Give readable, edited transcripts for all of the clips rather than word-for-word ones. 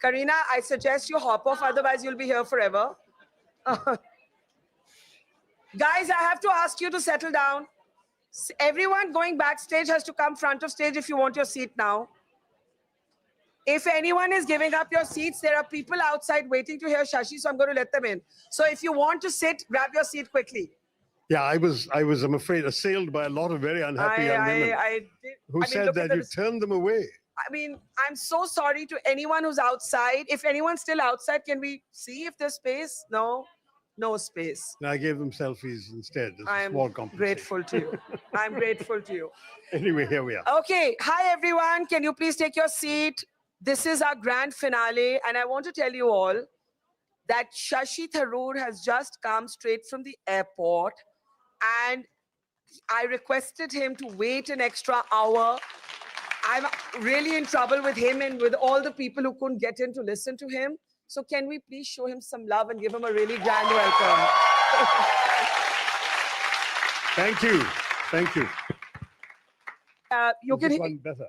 Karina, I suggest you hop off, otherwise you'll be here forever. Guys, I have to ask you to settle down. Everyone going backstage has to come front of stage if you want your seat now. If anyone is giving up your seats, there are people outside waiting to hear Shashi, so I'm going to let them in. So if you want to sit, grab your seat quickly. Yeah, I was, I'm afraid, assailed by a lot of very unhappy young women who said that you turned them away. I mean, I'm so sorry to anyone who's outside. If anyone's still outside, can we see if there's space? No, no space. And I gave them selfies instead. I'm grateful to you. I'm grateful to you. Anyway, here we are. Okay, hi everyone. Can you please take your seat? This is our grand finale, and I want to tell you all that Shashi Tharoor has just come straight from the airport, and I requested him to wait an extra hour. I'm really in trouble with him and with all the people who couldn't get in to listen to him. So can we please show him some love and give him a really grand welcome? Thank you. Thank you. You can one better.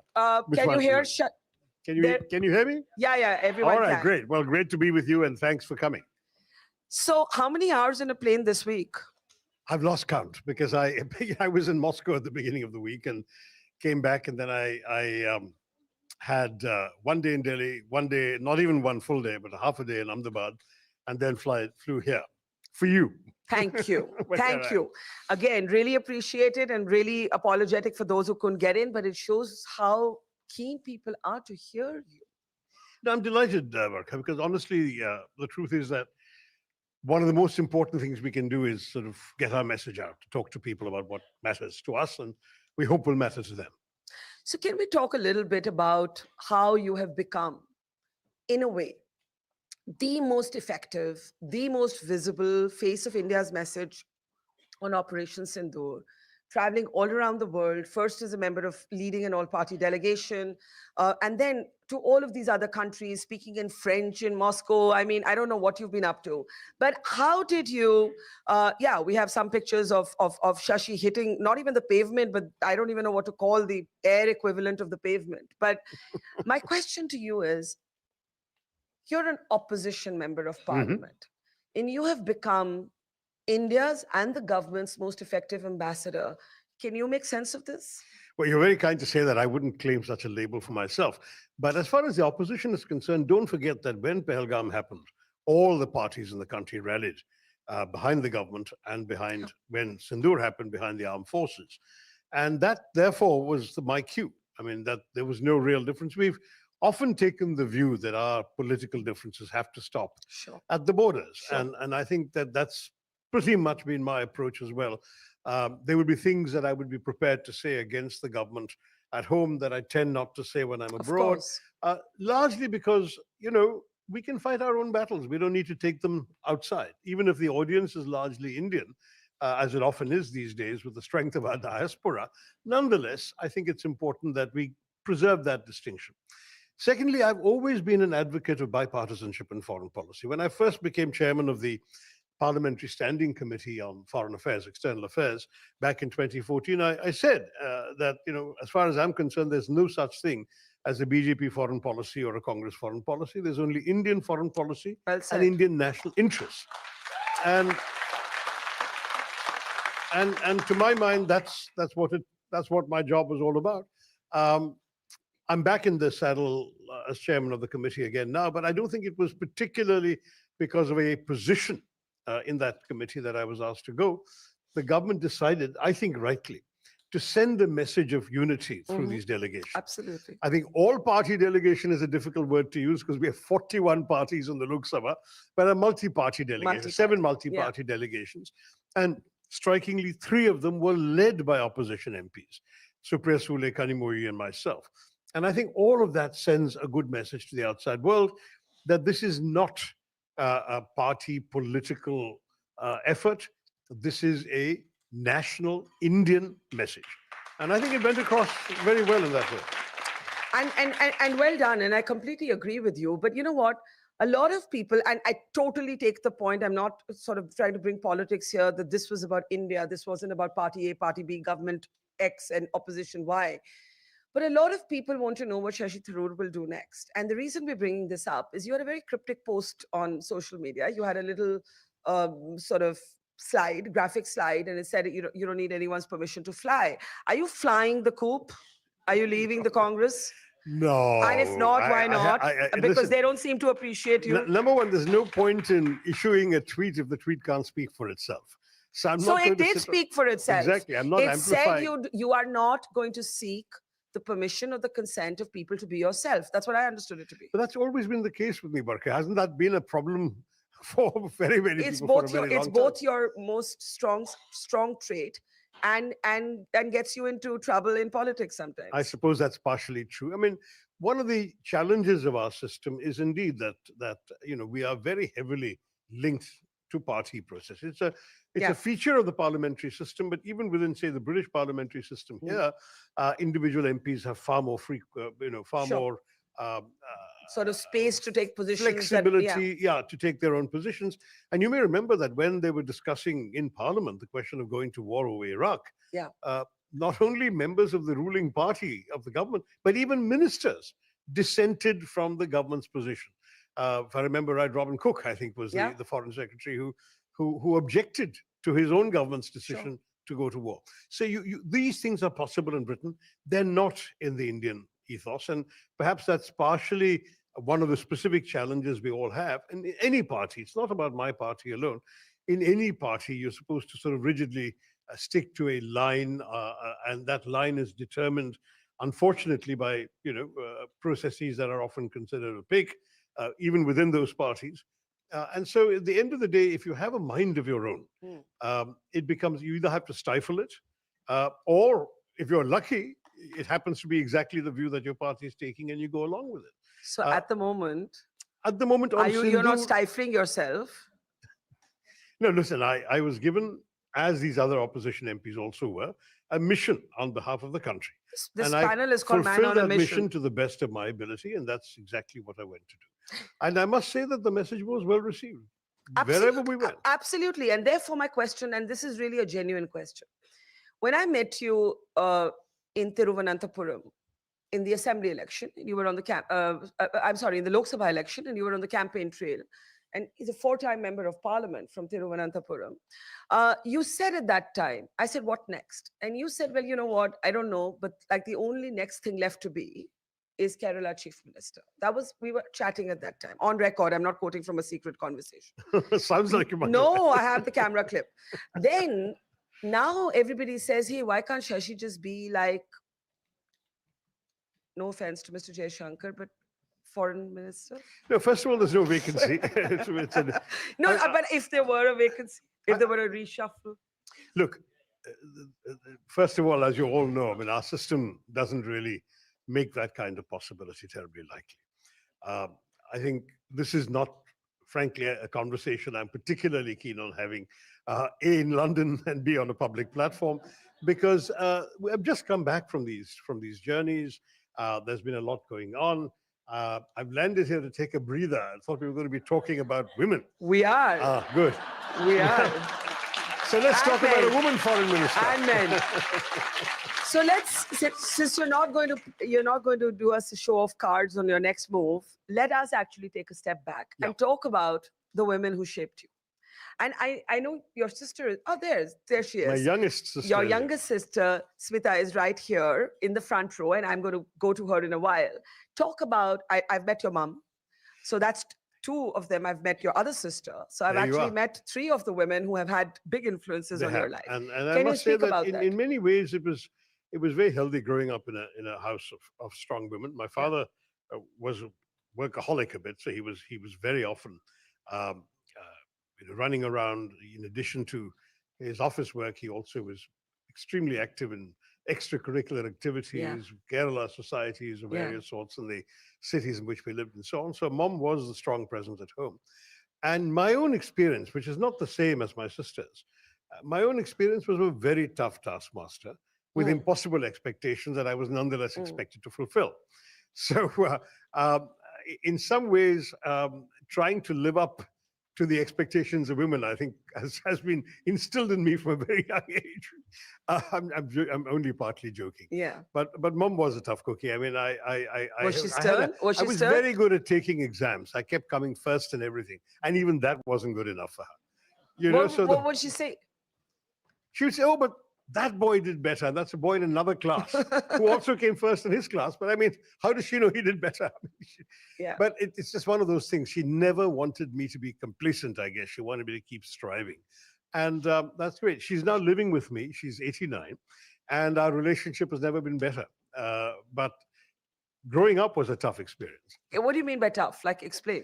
Can you hear? Can you hear me? Yeah, everyone. All right, can. great. Well, great to be with you, and thanks for coming. So, how many hours in a plane this week? I've lost count because I was in Moscow at the beginning of the week and came back, and then I had 1 day in Delhi, 1 day, not even one full day, but half a day in Ahmedabad, and then flew here for you. Thank you. Thank you. Again, really appreciate it and really apologetic for those who couldn't get in, but it shows how keen people are to hear you. No, I'm delighted, Barkha, because honestly, the truth is that one of the most important things we can do is sort of get our message out, to talk to people about what matters to us and we hope will matter to them. So can we talk a little bit about how you have become, in a way, the most effective, the most visible face of India's message on Operation Sindoor, traveling all around the world, first as a member of leading an all-party delegation, and then to all of these other countries, speaking in French in Moscow. I mean, I don't know what you've been up to, but how did you, we have some pictures of Shashi hitting, not even the pavement, but I don't even know what to call the air equivalent of the pavement. But my question to you is, you're an opposition member of parliament, and you have become India's and the government's most effective ambassador. Can you make sense of this? Well, you're very kind to say that. I wouldn't claim such a label for myself. But as far as the opposition is concerned, don't forget that when Pahalgam happened, all the parties in the country rallied behind the government and behind, when Sindoor happened, behind the armed forces. And that, therefore, was my cue. I mean, that there was no real difference. We've often taken the view that our political differences have to stop at the borders. And I think that that's pretty much been my approach as well. There would be things that I would be prepared to say against the government at home that I tend not to say when I'm abroad, largely because, you know, we can fight our own battles. We don't need to take them outside. Even if the audience is largely Indian, as it often is these days with the strength of our diaspora, nonetheless, I think it's important that we preserve that distinction. Secondly, I've always been an advocate of bipartisanship in foreign policy. When I first became chairman of the Parliamentary Standing Committee on Foreign Affairs, External Affairs, back in 2014, I said that, you know, as far as I'm concerned, there's no such thing as a BJP foreign policy or a Congress foreign policy. There's only Indian foreign policy and Indian national interests. And to my mind, that's what my job was all about. I'm back in the saddle as chairman of the committee again now, but I don't think it was particularly because of a position in that committee that I was asked to go. The government decided, I think rightly, to send a message of unity through these delegations. Absolutely. I think all-party delegation is a difficult word to use because we have 41 parties in the Lok Sabha, but a multi-party delegation, 7 multi-party delegations. And strikingly, 3 of them were led by opposition MPs, Supriya Sule, Kanimoyi, and myself. And I think all of that sends a good message to the outside world that this is not a party political effort. This is a national Indian message. And I think it went across very well in that way. And well done. And I completely agree with you. But you know what? A lot of people, and I totally take the point, I'm not sort of trying to bring politics here, that this was about India. This wasn't about party A, party B, government X, and opposition Y. But a lot of people want to know what Shashi Tharoor will do next. And the reason we're bringing this up is you had a very cryptic post on social media. You had a little sort of slide, graphic slide, and it said you don't need anyone's permission to fly. Are you flying the coop? Are you leaving the Congress? No. And if not, why not? Because listen, they don't seem to appreciate you. number one, there's no point in issuing a tweet if the tweet can't speak for itself. So I'm not So going it to did sit speak for itself. Exactly. I'm not It amplifying. said you are not going to seek the permission or the consent of people to be yourself. That's what I understood it to be. But that's always been the case with me, Barkha. Hasn't that been a problem for very many It's people both for a very long it's time? both your most strong trait and gets you into trouble in politics sometimes. I suppose that's partially true. I mean, one of the challenges of our system is indeed that we are very heavily linked to party process. It's a feature of the parliamentary system, but even within, say, the British parliamentary system here, individual MPs have far more more sort of space to take positions. Flexibility, to take their own positions. And you may remember that when they were discussing in Parliament the question of going to war over Iraq, not only members of the ruling party of the government, but even ministers dissented from the government's position. If I remember right, Robin Cook, I think, was the foreign secretary who objected to his own government's decision to go to war. So these things are possible in Britain. They're not in the Indian ethos. And perhaps that's partially one of the specific challenges we all have. And in any party, it's not about my party alone. In any party, you're supposed to sort of rigidly stick to a line, and that line is determined, unfortunately, by processes that are often considered opaque, even within those parties. And so at the end of the day, if you have a mind of your own, it becomes, you either have to stifle it, or if you're lucky, it happens to be exactly the view that your party is taking and you go along with it. So at the moment, you're not stifling yourself? No, listen, I was given, as these other opposition MPs also were, a mission on behalf of the country. This panel is called Man on a Mission to the best of my ability, and that's exactly what I went to do. And I must say that the message was well received, wherever we went. Absolutely. And therefore my question, and this is really a genuine question. When I met you in Thiruvananthapuram, in the assembly election, you were on the in the Lok Sabha election, and you were on the campaign trail. And he's a 4-time member of parliament from Thiruvananthapuram. You said at that time, I said, what next? And you said, well, you know what? I don't know, but like the only next thing left to be is Kerala Chief Minister. We were chatting at that time, on record. I'm not quoting from a secret conversation. Sounds like you might. No, I have the camera clip. Then, now everybody says, hey, why can't Shashi just be like, no offense to Mr. Jaishankar, but foreign minister? No, first of all, there's no vacancy. But if there were a vacancy, if there were a reshuffle. Look, first of all, as you all know, I mean, our system doesn't really make that kind of possibility terribly likely. I think this is not, frankly, a conversation I'm particularly keen on having, A, in London, and B, on a public platform, because we have just come back from these journeys. There's been a lot going on. I've landed here to take a breather. I thought we were going to be talking about women. We are. Good. We are. So let's talk about a woman foreign minister. And men. So since you're not going to do us a show of cards on your next move, let us actually take a step back and talk about the women who shaped you. And I know your sister is, there she is. My youngest sister. Your youngest sister, Smita, is right here in the front row, and I'm going to go to her in a while. Talk about, I've met your mom. So that's 2 of them. I've met your other sister. So I've actually met 3 of the women who have had big influences on your life. And I must say that in many ways, it was very healthy growing up in a house of strong women. My father was a workaholic a bit, so he was very often running around. In addition to his office work, he also was extremely active in extracurricular activities, Kerala societies of various sorts in the cities in which we lived and so on. So mom was the strong presence at home. And my own experience, which is not the same as my sister's, my own experience was a very tough taskmaster with impossible expectations that I was nonetheless expected to fulfill. So in some ways, trying to live up to the expectations of women, I think, has been instilled in me from a very young age. I'm only partly joking, Yeah. but mom was a tough cookie. I mean, Was she I had stern? Was I she was stern? very good at taking exams. I kept coming first and everything, and even that wasn't good enough for her. You know, so What would she say? she would say, "Oh, but that boy did better. And that's a boy in another class who also came first in his class." But I mean, how does she know he did better? I mean, Yeah. but it's just one of those things. She never wanted me to be complacent, I guess. She wanted me to keep striving. And that's great. She's now living with me. She's 89. And our relationship has never been better. But growing up was a tough experience. What do you mean by tough? Like, explain.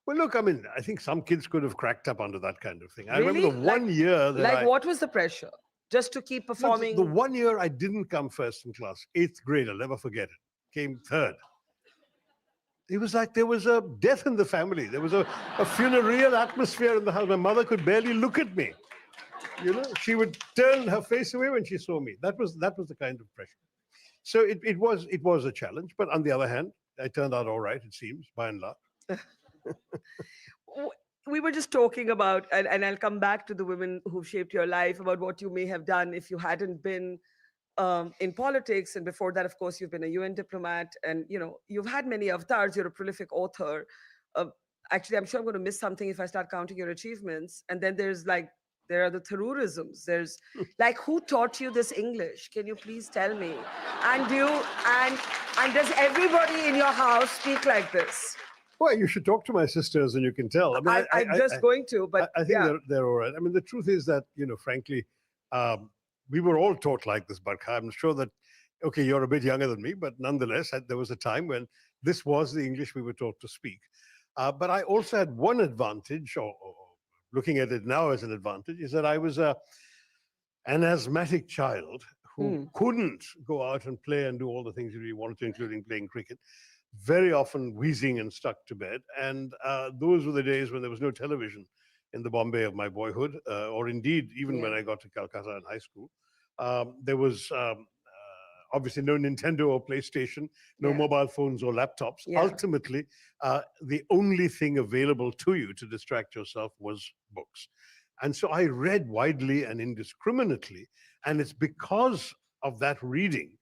Well, look, I mean, I think some kids could have cracked up under that kind of thing. I remember Really? the one year that Like, what was the pressure? Just to keep look, the performing? one year I didn't come first in class, eighth grade, I'll never forget it, came third. It was like there was a death in the family. There was a funereal atmosphere in the house. My mother could barely look at me. You know, she would turn her face away when she saw me. That was the kind of pressure. So it was a challenge. But on the other hand, I turned out all right, it seems, by and large. W- we were just talking about, and I'll come back to the women who've shaped your life, about what you may have done if you hadn't been in politics. And before that, of course, you've been a UN diplomat, and you've had many avatars. You're a prolific author. Uh, Actually, I'm sure I'm going to miss something if I start counting your achievements. And then there are the Tharoorisms. There's like, who taught you this English? Can you please tell me? And and does everybody in your house speak like this? Well, you should talk to my sisters and you can tell. I mean, I'm just going to, but I think yeah. they're all right. I mean, the truth is that, frankly, we were all taught like this, Barkha. I'm sure that, okay, you're a bit younger than me, but nonetheless, there was a time when this was the English we were taught to speak. But I also had one advantage, or looking at it now as an advantage, is that I was an asthmatic child who couldn't go out and play and do all the things that we wanted to, including playing cricket, very often wheezing and stuck to bed. And those were the days when there was no television in the Bombay of my boyhood, or indeed, even when I got to Calcutta in high school. There was obviously no Nintendo or PlayStation, no mobile phones or laptops. Ultimately, the only thing available to you to distract yourself was books. And so I read widely and indiscriminately. And it's because of that reading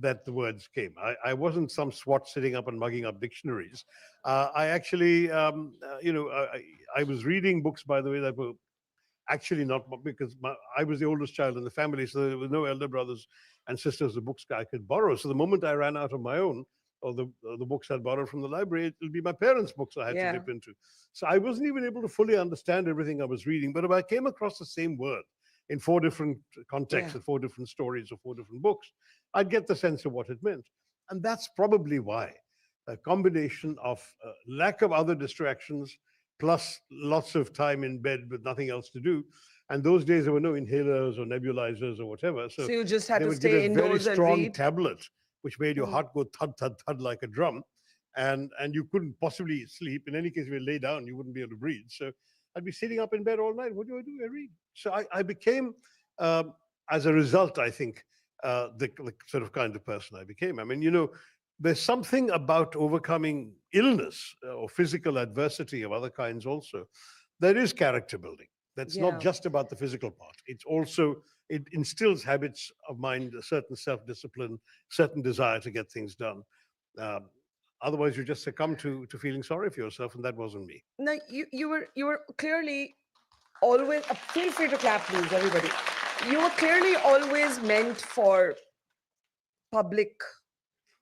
that the words came. I wasn't some swot sitting up and mugging up dictionaries. I actually, I was reading books, by the way, that were actually not, because I was the oldest child in the family, so there were no elder brothers and sisters, the books I could borrow. So the moment I ran out of my own, or the books I'd borrowed from the library, it'll be my parents' books I had to dip into. So I wasn't even able to fully understand everything I was reading. But if I came across the same word in 4 different contexts, and 4 different stories, or 4 different books, I'd get the sense of what it meant. And that's probably why a combination of lack of other distractions, plus lots of time in bed with nothing else to do. And those days there were no inhalers or nebulizers or whatever. So you just had they to would get stay a indoors very and strong read. tablet, which made your heart go thud, thud, thud like a drum. And you couldn't possibly sleep. In any case, if you lay down, you wouldn't be able to breathe. So I'd be sitting up in bed all night. What do? I read. So I became, as a result, I think, the sort of kind of person I became. I mean, there's something about overcoming illness or physical adversity of other kinds also. That is character building. That's not just about the physical part. It's also, it instills habits of mind, a certain self-discipline, certain desire to get things done. Otherwise, you just succumb to feeling sorry for yourself, and that wasn't me. Now, you were clearly always, feel free to clap, please, everybody. You were clearly always meant for public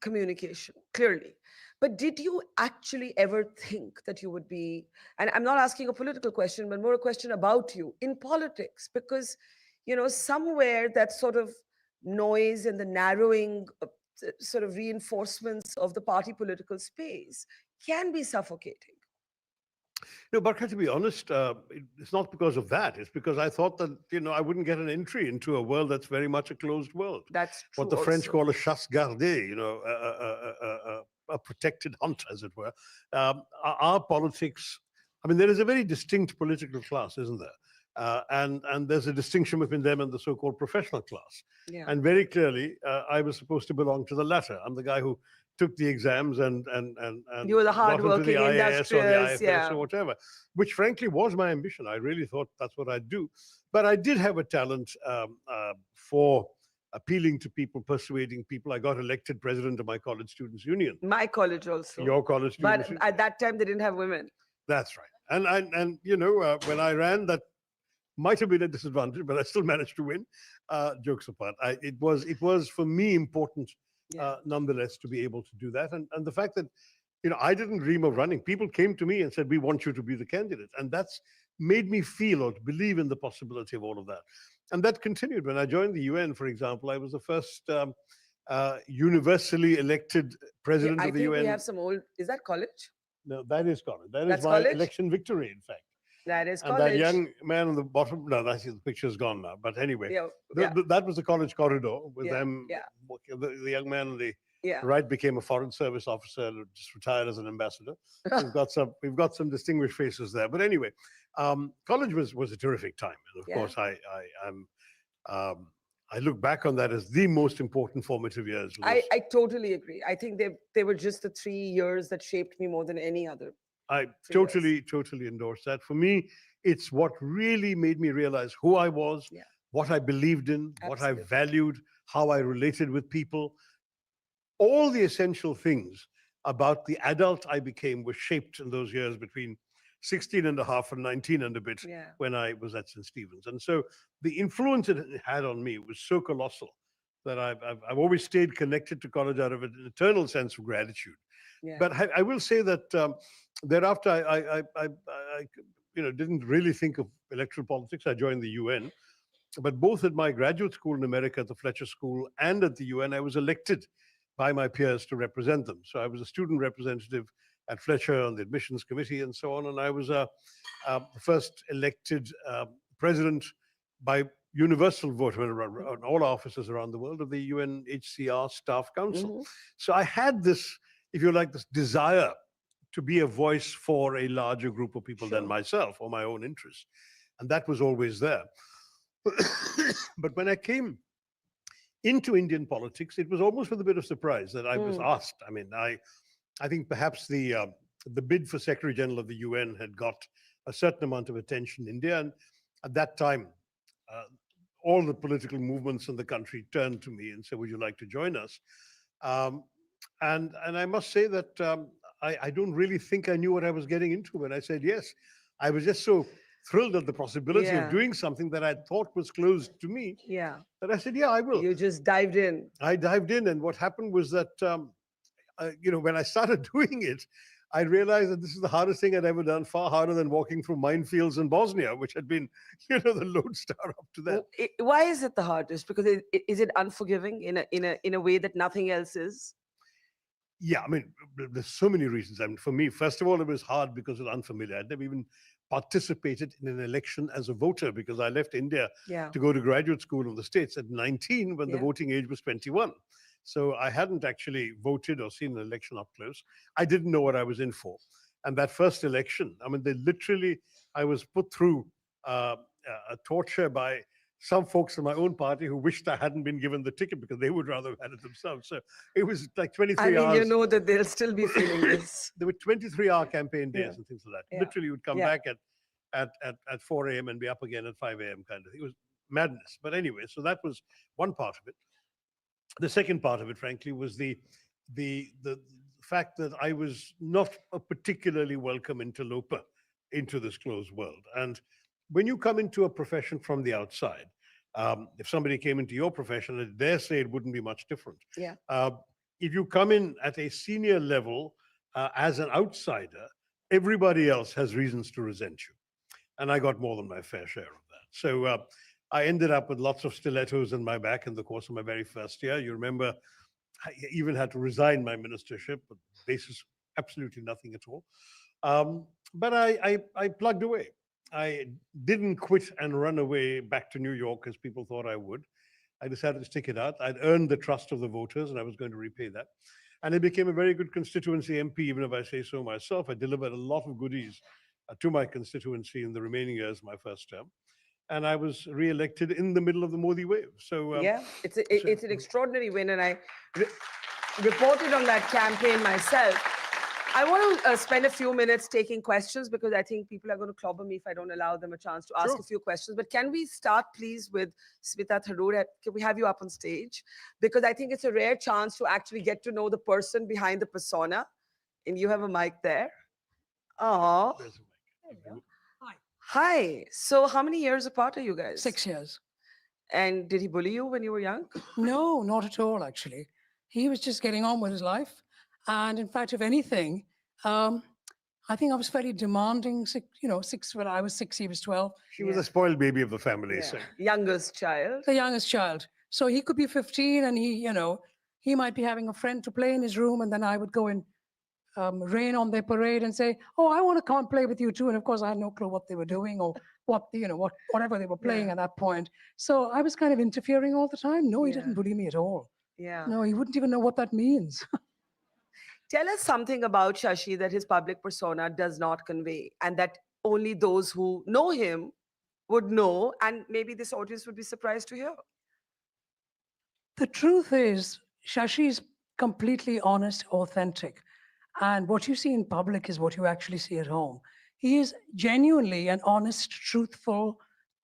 communication, clearly. But did you actually ever think that you would be, and I'm not asking a political question, but more a question about you in politics? Because, somewhere that sort of noise and the narrowing sort of reinforcements of the party political space can be suffocating. No, Barkha, to be honest, it's not because of that. It's because I thought that, I wouldn't get an entry into a world that's very much a closed world. That's true. What the French also call a chasse gardée, a protected hunt, as it were. Our politics, I mean, there is a very distinct political class, isn't there? And there's a distinction between them and the so-called professional class. Yeah. And very clearly, I was supposed to belong to the latter. I'm the guy who took the exams You were the got into the hardworking IAS or the industrious, IFS or yeah. whatever, which frankly was my ambition. I really thought that's what I'd do. But I did have a talent for appealing to people, persuading people. I got elected president of my college students union. My college also. Your college students But union. at that time, they didn't have women. That's right. And when I ran, that might have been a disadvantage, but I still managed to win. Jokes apart, it was for me important, Yeah. nonetheless, to be able to do that. And the fact that I didn't dream of running. People came to me and said, "We want you to be the candidate," and that's made me feel or believe in the possibility of all of that. And that continued when I joined the UN. For example, I was the first universally elected Yeah, president I of the think we UN. have some old. Is that college? No, that is college. That is That's my college? election victory, in fact. That is And that college. young man on the bottom, no, that's the picture's gone now. But anyway, Yeah. Yeah. that was the college corridor with Yeah. them. Yeah. The young man on the Yeah. right became a foreign service officer, just retired as an ambassador. We've got some distinguished faces there. But anyway, college was a terrific time, and of Yeah. course, um, I look back on that as the most important formative years. I totally agree. I think they were just the 3 years that shaped me more than any other I 3 years. totally endorse that. For me, it's what really made me realize who I was, Yeah. what I believed in, what I Absolutely. valued, how I related with people. All the essential things about the adult I became were shaped in those years between 16 and a half and 19 and a bit Yeah. when I was at St. Stephen's. And so the influence it had on me was so colossal that I've always stayed connected to college out of an eternal sense of gratitude. Yeah. But I will say that thereafter, I didn't really think of electoral politics. I joined the UN, but both at my graduate school in America, at the Fletcher School, and at the UN, I was elected by my peers to represent them. So I was a student representative at Fletcher on the admissions committee and so on, and I was the first elected president by universal vote on all offices around the world of the UNHCR Staff Council. Mhm. So I had this, if you like, this desire to be a voice for a larger group of people than Sure. myself or my own interests. And that was always there. But when I came into Indian politics, it was almost with a bit of surprise that I was Mm. asked. I mean, I think perhaps the bid for Secretary General of the UN had got a certain amount of attention in India. And at that time, uh, all the political movements in the country turned to me and said, "Would you like to join us?" Um, and I must say that I don't really think I knew what I was getting into when I said yes. I was just so thrilled at the possibility of Yeah. doing something that I thought was closed to me Yeah. that I said, "Yeah, I will." You just dived in. I dived in, and what happened was that when I started doing it, I realized that this is the hardest thing I'd ever done, far harder than walking through minefields in Bosnia, which had been, the lodestar up to that. Why is it the hardest? Because is it unforgiving in a way that nothing else is? Yeah, I mean, there's so many reasons. I mean, for me, first of all, it was hard because it was unfamiliar. I'd never even participated in an election as a voter because I left India Yeah. to go to graduate school in the States at 19 when the Yeah. voting age was 21. So I hadn't actually voted or seen an election up close. I didn't know what I was in for. And that first election, I mean, I was put through a torture by some folks in my own party who wished I hadn't been given the ticket because they would rather have had it themselves. So it was like 23 I mean, hours. you know that they'll still be feeling this. There were 23-hour campaign days Yeah. and things like that. Yeah. Literally, you would come Yeah. back at 4 a.m. and be up again at 5 a.m. kind of thing. It was madness. But anyway, so that was one part of it. The second part of it, frankly, was the fact that I was not a particularly welcome interloper into this closed world. And when you come into a profession from the outside, if somebody came into your profession, I dare say it wouldn't be much different. Yeah. If you come in at a senior level as an outsider, everybody else has reasons to resent you. And I got more than my fair share of that. So I ended up with lots of stilettos in my back in the course of my very first year. You remember, I even had to resign my ministership, but basis absolutely nothing at all. But I plugged away. I didn't quit and run away back to New York as people thought I would. I decided to stick it out. I'd earned the trust of the voters and I was going to repay that. And it became a very good constituency MP, even if I say so myself. I delivered a lot of goodies to my constituency in the remaining years of my first term. And I was re-elected in the middle of the Modi wave. So Yeah. It's so- an extraordinary win, and reported on that campaign myself. I want to spend a few minutes taking questions because I think people are going to clobber me if I don't allow them a chance to ask Sure. a few questions. But can we start, please, with Smita Tharoor? Can we have you up on stage? Because I think it's a rare chance to actually get to know the person behind the persona. And you have a mic there. Oh, There's a mic. hi. So, how many years apart are you guys? 6 years. And did he bully you when you were young? No, not at all, actually. He was just getting on with his life. And in fact, if anything, I think I was fairly demanding. When I was 6, he was 12. She was a spoiled baby of the family. Yeah. So. Youngest child. The youngest child. So he could be 15 and he might be having a friend to play in his room. And then I would go and rain on their parade and say, oh, I want to come and play with you too. And of course, I had no clue what they were doing or whatever they were playing at that point. So I was kind of interfering all the time. No, he didn't bully me at all. Yeah. No, he wouldn't even know what that means. Tell us something about Shashi that his public persona does not convey, and that only those who know him would know, and maybe this audience would be surprised to hear. The truth is, Shashi is completely honest, authentic. And what you see in public is what you actually see at home. He is genuinely an honest, truthful,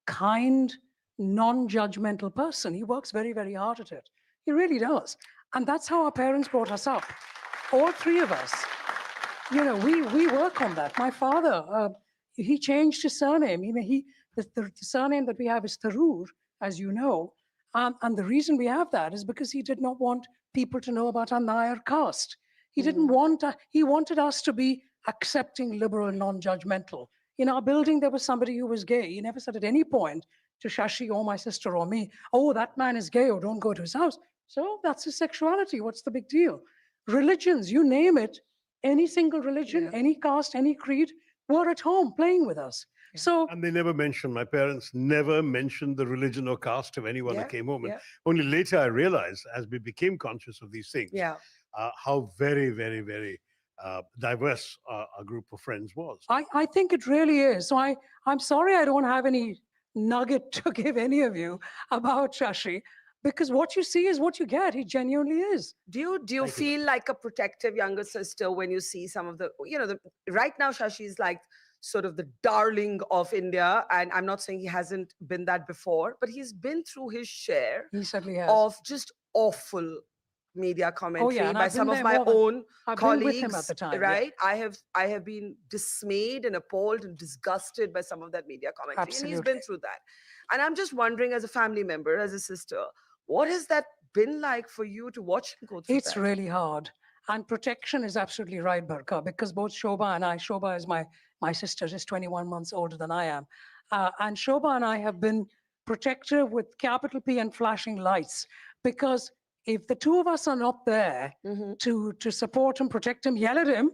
kind, non-judgmental person. He works very, very hard at it. He really does. And that's how our parents brought us up. All three of us. We work on that. My father, he changed his surname. The surname that we have is Tharoor, as you know. And the reason we have that is because he did not want people to know about our Nair caste. He didn't want, he wanted us to be accepting, liberal, and non-judgmental. In our building, there was somebody who was gay. He never said at any point to Shashi or my sister or me, oh, that man is gay, or don't go to his house. So that's his sexuality. What's the big deal? Religions, you name it, any single religion, any caste, any creed, were at home playing with us. Yeah. So, And they never mentioned, my parents never mentioned the religion or caste of anyone that came home. And only later I realized, as we became conscious of these things, how very, very, very diverse our group of friends was. I think it really is. So I'm sorry I don't have any nugget to give any of you about Shashi, because what you see is what you get. He genuinely is. Do you feel like a protective younger sister when you see some of the, right now Shashi is like sort of the darling of India, and I'm not saying he hasn't been that before, but he's been through his share He certainly has. of just awful media commentary by I've some been of there my more than- own I've been colleagues, with him at the time, right? I have been dismayed and appalled and disgusted by some of that media commentary. And he's been Absolutely. through that. And I'm just wondering, as a family member, as a sister, what has that been like for you to watch him go through It's that? really hard. And protection is absolutely right, Barkha, because both Shobha and I, Shobha is my sister, is 21 months older than I am. And Shobha and I have been protective with capital P and flashing lights, because if the two of us are not there to support him, protect him, yell at him,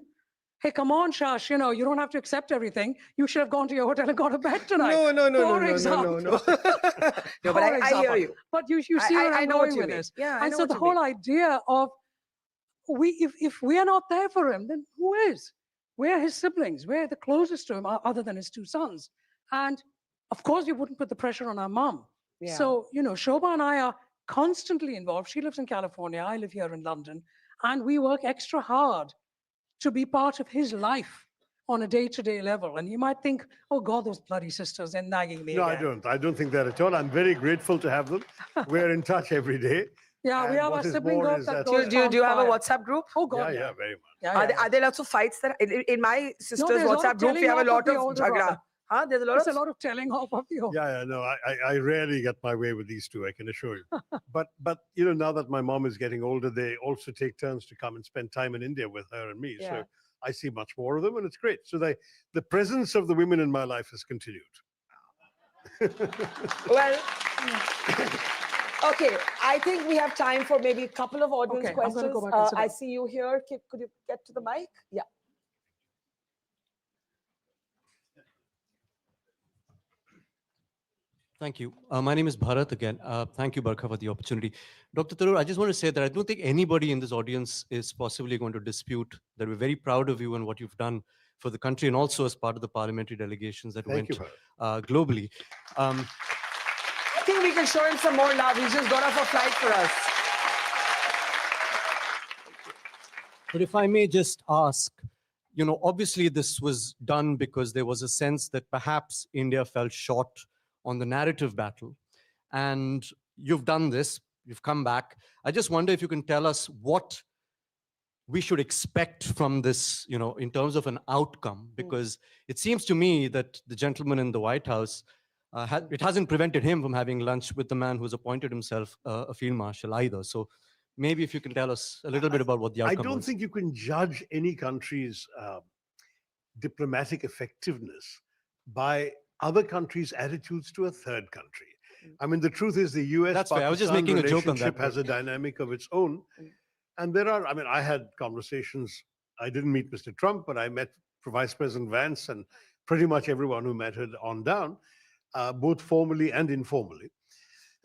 hey, come on, Shash, you don't have to accept everything. You should have gone to your hotel and gone to bed tonight. No. example. No, but I hear you. But you see where I'm know what going you with mean. this. Yeah, I And know so what the you whole mean. idea of, if we are not there for him, then who is? We're his siblings. We're the closest to him, other than his two sons. And of course, we wouldn't put the pressure on our mom. Yeah. So, Shobha and I are constantly involved. She lives in California. I live here in London. And we work extra hard to be part of his life on a day-to-day level. And you might think, oh God, those bloody sisters, they're nagging me No, again. I don't think that at all. I'm very grateful to have them. We're in touch every day. Yeah, we And have what a is sibling more group is that that, goes Do you have a on fire. WhatsApp group? Oh God, yeah, very much. Yeah, Are there lots of fights that in my sister's there's a lot of WhatsApp group? We telling have a off lot of the of older jhagra. brother. Huh? There's a lot It's of a lot of telling off of you. Yeah, no, I rarely get my way with these two, I can assure you. But now that my mom is getting older, they also take turns to come and spend time in India with her and me. So I see much more of them, and it's great. So the presence of the women in my life has continued. Well, okay, I think we have time for maybe a couple of audience Okay, I'm gonna questions. go back and sit I down. see you here. Could you get to the mic? Yeah. Thank you. My name is Bharat again. Thank you, Barkha, for the opportunity. Dr. Tharoor, I just want to say that I don't think anybody in this audience is possibly going to dispute that we're very proud of you and what you've done for the country, and also as part of the parliamentary delegations that Thank went you, Bharat. globally. I think we can show him some more love. He's just got off a flight for us. But if I may just ask, you know, obviously this was done because there was a sense that perhaps India fell short on the narrative battle. And you've done this, you've come back. I just wonder if you can tell us what we should expect from this, you know, in terms of an outcome, because it seems to me that the gentleman in the White House, it hasn't prevented him from having lunch with the man who's appointed himself a field marshal either. So maybe if you can tell us a little bit about what the I outcome don't was. think you can judge any country's diplomatic effectiveness by other countries' attitudes to a third country. I mean, the truth is the That's fair. I was just US-Pakistan making a joke on that, relationship has a dynamic of its own. And there are, I mean, I had conversations. I didn't meet Mr. Trump, but I met Vice President Vance and pretty much everyone who met her on down, both formally and informally.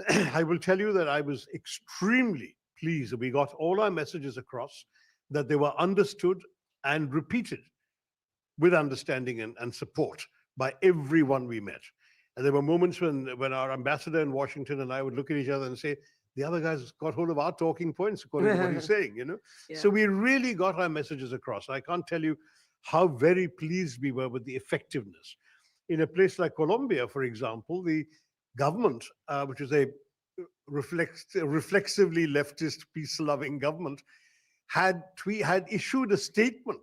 I will tell you that I was extremely pleased that we got all our messages across, that they were understood and repeated with understanding and support by everyone we met. And there were moments when our ambassador in Washington and I would look at each other and say, the other guy's got hold of our talking points according to what he's saying, you know? Yeah. So we really got our messages across. I can't tell you how very pleased we were with the effectiveness. In a place like Colombia, for example, the government, which is a reflexively leftist, peace-loving government, had issued a statement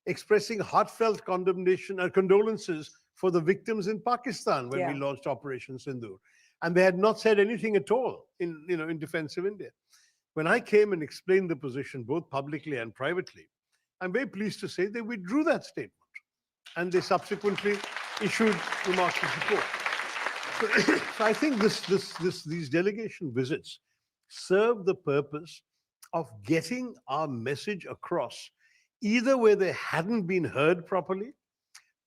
expressing heartfelt condemnation and condolences for the victims in Pakistan when we launched Operation Sindoor. And they had not said anything at all in defense of India. When I came and explained the position, both publicly and privately, I'm very pleased to say they withdrew that statement. And they subsequently issued remarks of support. So I think these delegation visits serve the purpose of getting our message across, either where they hadn't been heard properly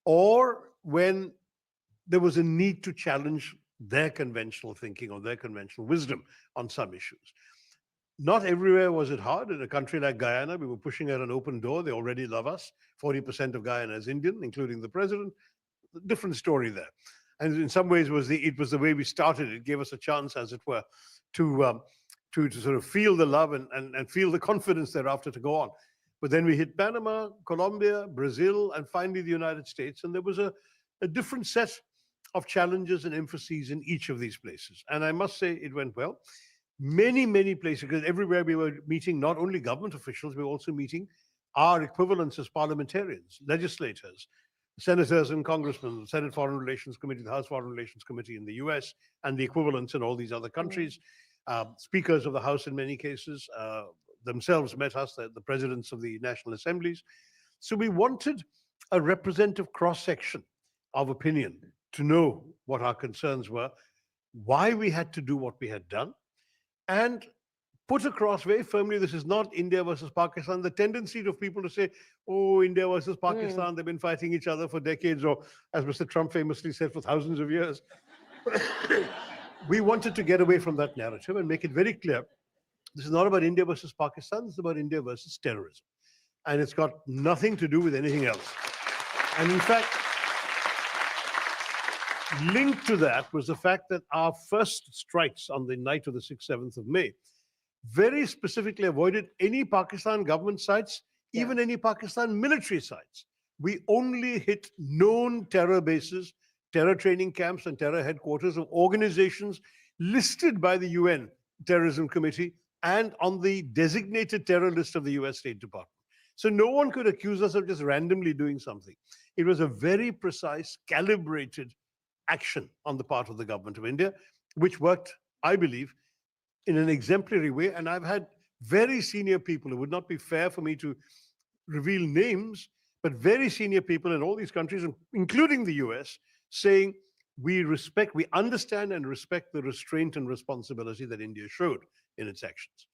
or when there was a need to challenge their conventional thinking or their conventional wisdom on some issues. Not everywhere was it hard. In a country like Guyana, we were pushing out an open door. They already love us. 40% of Guyana is Indian, including the president. Different story there. And in some ways, it was the way we started. It gave us a chance, as it were, to sort of feel the love and feel the confidence thereafter to go on. But then we hit Panama, Colombia, Brazil, and finally the United States. And there was a different set of challenges and emphases in each of these places. And I must say it went well. Many, many places, because everywhere we were meeting not only government officials, we were also meeting our equivalents as parliamentarians, legislators, senators and congressmen, the Senate Foreign Relations Committee, the House Foreign Relations Committee in the US, and the equivalents in all these other countries. Speakers of the House in many cases themselves met us, the presidents of the national assemblies. So we wanted a representative cross-section of opinion to know what our concerns were, why we had to do what we had done, and put across very firmly, this is not India versus Pakistan. The tendency of people to say, oh, India versus Pakistan, they've been fighting each other for decades, or as Mr. Trump famously said, for thousands of years. We wanted to get away from that narrative and make it very clear. This is not about India versus Pakistan, this is about India versus terrorism. And it's got nothing to do with anything else. And in fact, linked to that was the fact that our first strikes on the night of the 6th, 7th of May very specifically avoided any Pakistan government sites, even any Pakistan military sites. We only hit known terror bases, terror training camps, and terror headquarters of organizations listed by the UN Terrorism Committee and on the designated terror list of the US State Department. So no one could accuse us of just randomly doing something. It was a very precise, calibrated action on the part of the government of India, which worked, I believe, in an exemplary way. And I've had very senior people, it would not be fair for me to reveal names, but very senior people in all these countries, including the US, saying, we understand and respect the restraint and responsibility that India showed in its actions.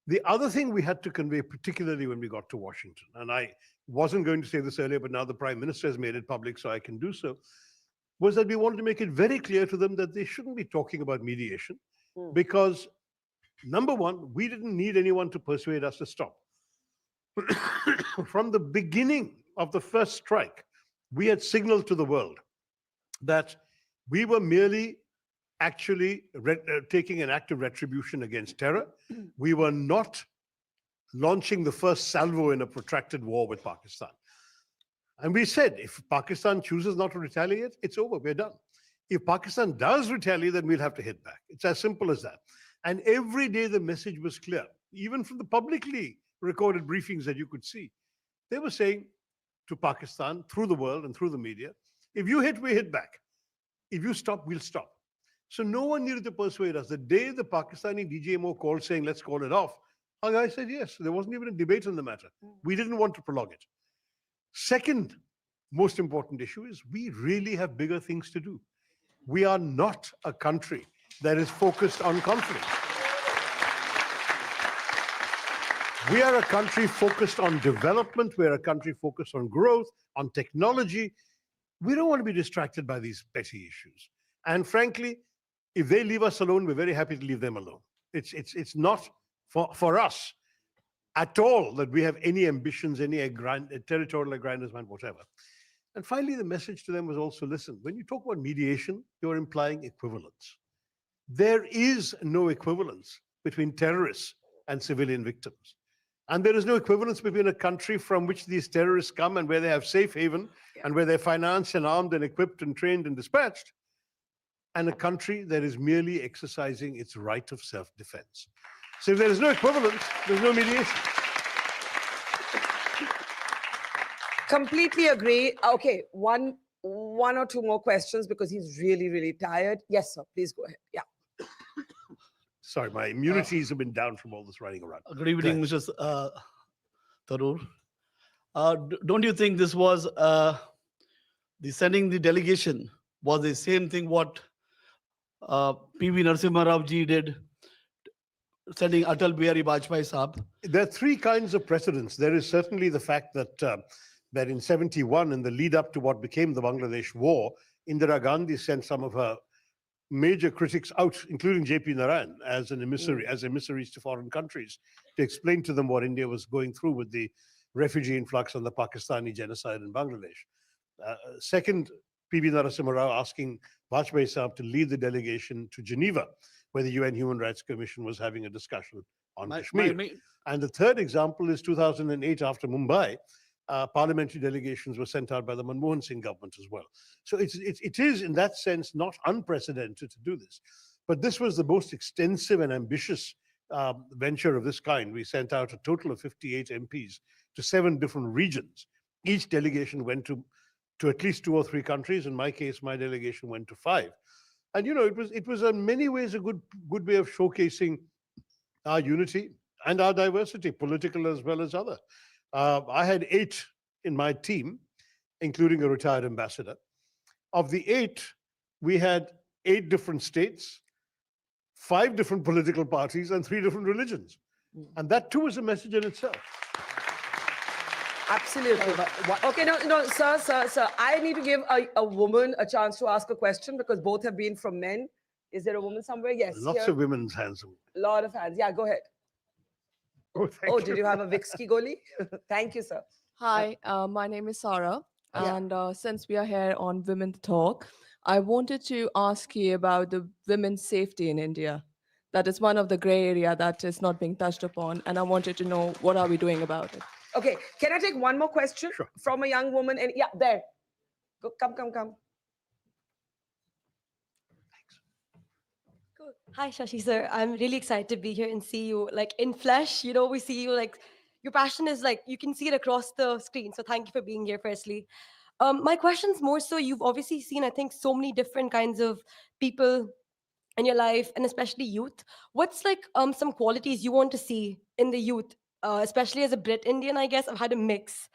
The other thing we had to convey, particularly when we got to Washington, and I wasn't going to say this earlier, but now the Prime Minister has made it public, so I can do so, was that we wanted to make it very clear to them that they shouldn't be talking about mediation, because number one, we didn't need anyone to persuade us to stop. From the beginning of the first strike, we had signaled to the world that we were merely actually taking an act of retribution against terror. We were not launching the first salvo in a protracted war with Pakistan. And we said, if Pakistan chooses not to retaliate, it's over, we're done. If Pakistan does retaliate, then we'll have to hit back. It's as simple as that. And every day the message was clear, even from the publicly recorded briefings that you could see. They were saying to Pakistan, through the world and through the media, if you hit, we hit back. If you stop, we'll stop. So no one needed to persuade us. The day the Pakistani DGMO called saying, let's call it off, our guy said yes. There wasn't even a debate on the matter. We didn't want to prolong it. Second most important issue is we really have bigger things to do. We are not a country that is focused on conflict. We are a country focused on development. We're a country focused on growth, on technology. We don't want to be distracted by these petty issues. And frankly, if they leave us alone, we're very happy to leave them alone. It's not for us at all that we have any ambitions, any territorial aggrandizement, whatever. And finally, the message to them was also, listen, when you talk about mediation, you're implying equivalence. There is no equivalence between terrorists and civilian victims. And there is no equivalence between a country from which these terrorists come and where they have safe haven and where they're financed and armed and equipped and trained and dispatched, and a country that is merely exercising its right of self-defense. So if there is no equivalence, there's no mediation. Completely agree. Okay, one or two more questions because he's really, really tired. Yes, sir. Please go ahead. Yeah. Sorry, my immunities have been down from all this running around. Good evening, Mr. Tharoor. Don't you think this was the sending the delegation was the same thing what P.V. Narasimha Rao ji did, sending Atal Bihari Vajpayee Saab? There are three kinds of precedents. There is certainly the fact that that in 71, in the lead up to what became the Bangladesh War, Indira Gandhi sent some of her major critics out, including J.P. Narayan, as an emissary, as emissaries to foreign countries, to explain to them what India was going through with the refugee influx and the Pakistani genocide in Bangladesh. Second, P.V. Narasimha Rao asking Vajpayee Saab to lead the delegation to Geneva, where the UN Human Rights Commission was having a discussion on Kashmir. And the third example is 2008, after Mumbai, parliamentary delegations were sent out by the Manmohan Singh government as well. So it is, in that sense, not unprecedented to do this. But this was the most extensive and ambitious venture of this kind. We sent out a total of 58 MPs to 7 different regions. Each delegation went to at least 2 or 3 countries. In my case, my delegation went to 5. And, you know, it was in many ways a good way of showcasing our unity and our diversity, political as well as other. I had 8 in my team, including a retired ambassador. Of the 8, we had 8 different states, 5 different political parties, and 3 different religions. And that too is a message in itself. Absolutely. Okay, no, sir. I need to give a woman a chance to ask a question because both have been from men. Is there a woman somewhere? Yes. Lots of women's hands. A lot of hands. Yeah, go ahead. Oh, Did you have a Vixki Goli? Thank you, sir. Hi, my name is Sarah, Yeah. and since we are here on Women Talk, I wanted to ask you about the women's safety in India. That is one of the gray area that is not being touched upon, and I wanted to know what are we doing about it. Okay, can I take one more question from a young woman? And yeah, there. Go, come. Cool. Hi, Shashi sir. I'm really excited to be here and see you like in flesh. You know, we see you like your passion is like you can see it across the screen. So thank you for being here, firstly. My question's more so you've obviously seen, I think, so many different kinds of people in your life and especially youth. What's like some qualities you want to see in the youth, especially as a Brit Indian, I guess? I've had a mix.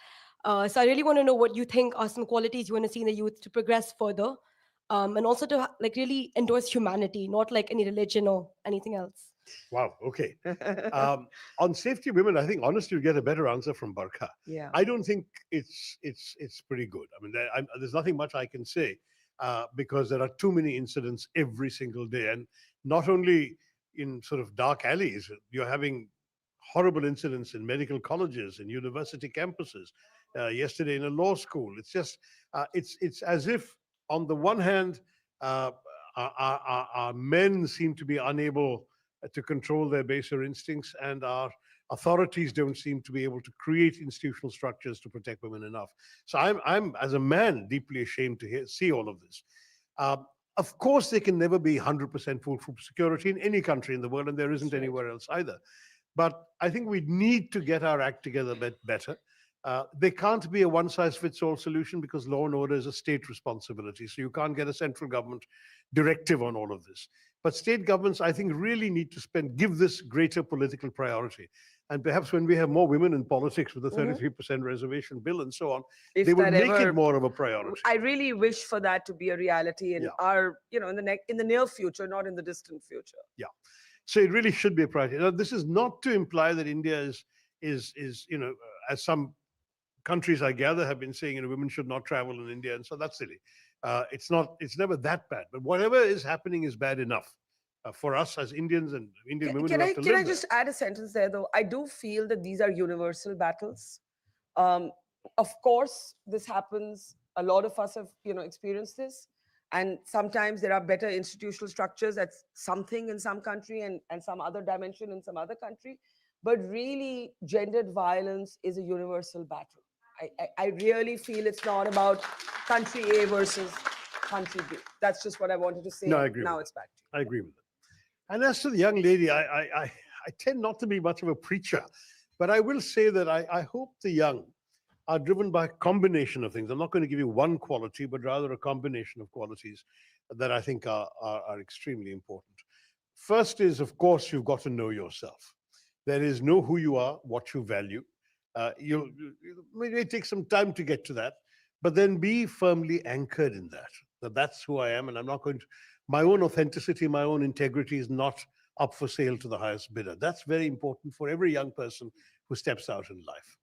So I really want to know what you think are some qualities you want to see in the youth to progress further. And also to like really endorse humanity, not like any religion or anything else. Wow, okay. On safety of women, I think honestly you get a better answer from Barkha. Yeah. I don't think it's pretty good. I mean, there's nothing much I can say because there are too many incidents every single day, and not only in sort of dark alleys. You're having horrible incidents in medical colleges, in university campuses. Yesterday in a law school, it's just it's as if on the one hand our men seem to be unable to control their baser instincts, and our Authorities don't seem to be able to create institutional structures to protect women enough. So I'm as a man, deeply ashamed to see all of this. Of course, there can never be 100% foolproof security in any country in the world, and there isn't anywhere else either. But I think we need to get our act together better. There can't be a one-size-fits-all solution because law and order is a state responsibility. So you can't get a central government directive on all of this. But state governments, I think, really need to give this greater political priority. And perhaps when we have more women in politics with the 33% reservation bill and so on, If they will that make ever- it more of a priority. I really wish for that to be a reality in Yeah. our, in the near future, not in the distant future. Yeah. So it really should be a priority. Now, this is not to imply that India is as some countries I gather have been saying, women should not travel in India, and so that's silly. It's never that bad. But whatever is happening is bad enough for us as Indians and Indian women who have to Can I live there. just add a sentence there, though? I do feel that these are universal battles. Of course, this happens. A lot of us have, experienced this. And sometimes there are better institutional structures at something in some country and some other dimension in some other country. But really, gendered violence is a universal battle. I really feel it's not about country A versus country B. That's just what I wanted to say. No, I agree Now with it's back to you. I agree with it. And as to the young lady, I tend not to be much of a preacher, but I will say that I hope the young are driven by a combination of things. I'm not going to give you one quality, but rather a combination of qualities that I think are extremely important. First is, of course, you've got to know yourself. That is, know who you are, what you value. It may take some time to get to that, but then be firmly anchored in that that's who I am, and I'm not going to, my own authenticity, my own integrity is not up for sale to the highest bidder. That's very important for every young person who steps out in life.